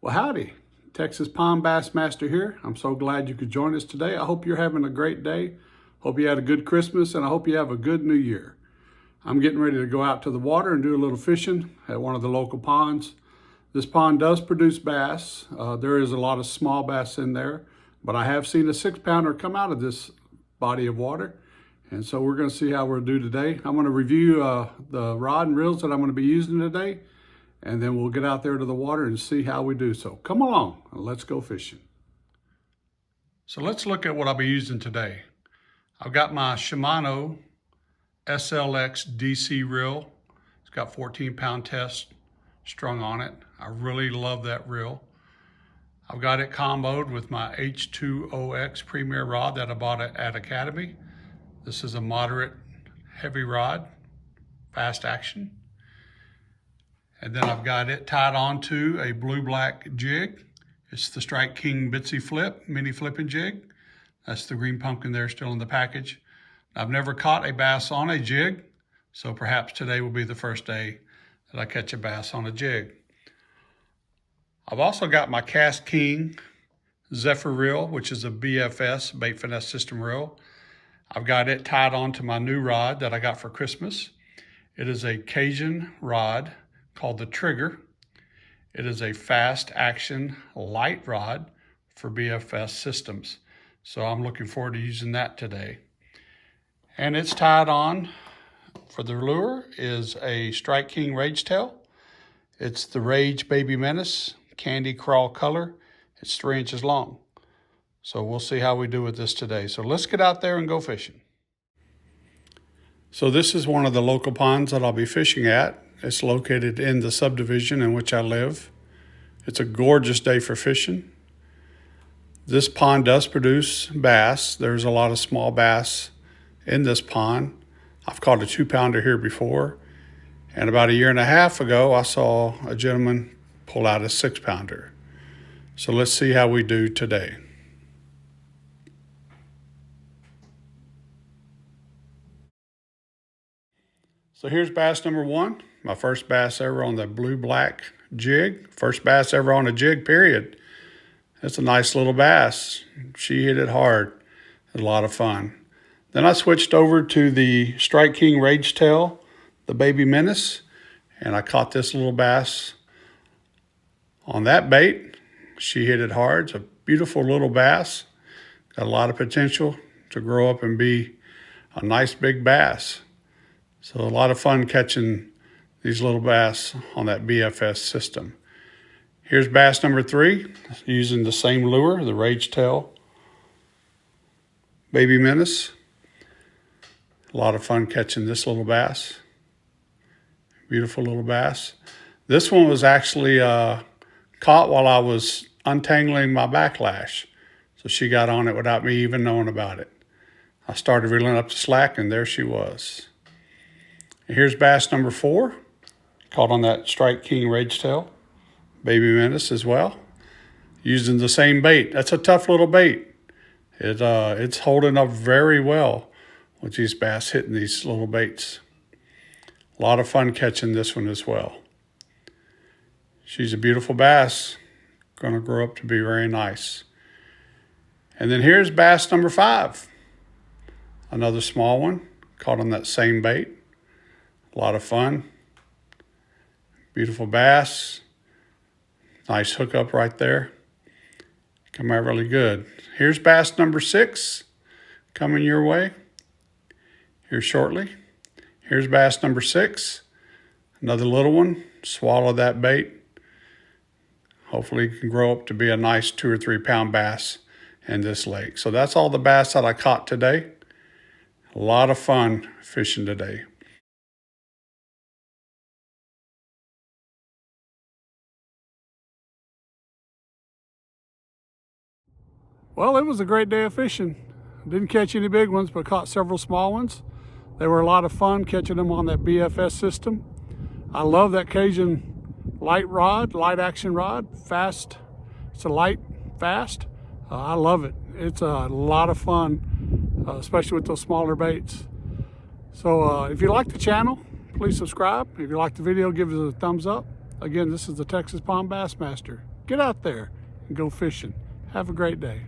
Well, howdy, Texas Pond Bass Master here. I'm so glad you could join us today. I hope you're having a great day. Hope you had a good Christmas, and I hope you have a good New Year. I'm getting ready to go out to the water and do a little fishing at one of the local ponds. This pond does produce bass. There is a lot of small bass in there, but I have seen a 6-pounder come out of this body of water. And so we're going to see how we'll do today. I'm going to review the rod and reels that I'm going to be using today, and then we'll get out there to the water and see how we do. So come along and let's go fishing. So let's look at what I'll be using today. I've got my Shimano SLX DC reel. It's got 14-pound test strung on it. I really love that reel. I've got it comboed with my H2OX Premier rod that I bought at Academy. This is a moderate heavy rod, fast action. And then I've got it tied onto a blue-black jig. It's the Strike King Bitsy Flip mini flipping jig. That's the green pumpkin there still in the package. I've never caught a bass on a jig, so perhaps today will be the first day that I catch a bass on a jig. I've also got my Cast King Zephyr reel, which is a BFS, Bait Finesse System reel. I've got it tied onto my new rod that I got for Christmas. It is a Cajun rod called the Trigger. It is a fast action light rod for BFS systems. So I'm looking forward to using that today. And it's tied on for the lure is a Strike King Rage Tail. It's the Rage Baby Menace candy crawl color. It's 3 inches long. So we'll see how we do with this today. So let's get out there and go fishing. So this is one of the local ponds that I'll be fishing at. It's located in the subdivision in which I live. It's a gorgeous day for fishing. This pond does produce bass. There's a lot of small bass in this pond. I've caught a 2-pounder here before. And about 1.5 years ago, I saw a gentleman pull out a 6-pounder. So let's see how we do today. So here's bass number 1. My first bass ever on the blue-black jig. First bass ever on a jig, period. That's a nice little bass. She hit it hard. It was a lot of fun. Then I switched over to the Strike King Rage Tail, the Baby Menace, and I caught this little bass on that bait. She hit it hard. It's a beautiful little bass. Got a lot of potential to grow up and be a nice big bass. So a lot of fun catching these little bass on that BFS system. Here's bass number 3, using the same lure, the Rage Tail Baby Menace. A lot of fun catching this little bass. Beautiful little bass. This one was actually caught while I was untangling my backlash. So she got on it without me even knowing about it. I started reeling up the slack and there she was. Here's bass number 4, caught on that Strike King Rage Tail Baby Menace as well, using the same bait. That's a tough little bait. It's holding up very well with these bass hitting these little baits. A lot of fun catching this one as well. She's a beautiful bass, gonna grow up to be very nice. And then here's bass number 5, another small one, caught on that same bait. A lot of fun. Beautiful bass. Nice hookup right there. Come out really good. Here's bass number 6 coming your way here shortly. Here's bass number 6. Another little one. Swallow that bait. Hopefully it can grow up to be a nice 2 or 3 pound bass in this lake. So that's all the bass that I caught today. A lot of fun fishing today. Well, it was a great day of fishing. Didn't catch any big ones, but caught several small ones. They were a lot of fun catching them on that BFS system. I love that Cajun light rod, light action rod, fast. It's a light, fast. I love it. It's a lot of fun, especially with those smaller baits. So if you like the channel, please subscribe. If you like the video, give us a thumbs up. Again, this is the Texas Pond Bass Master. Get out there and go fishing. Have a great day.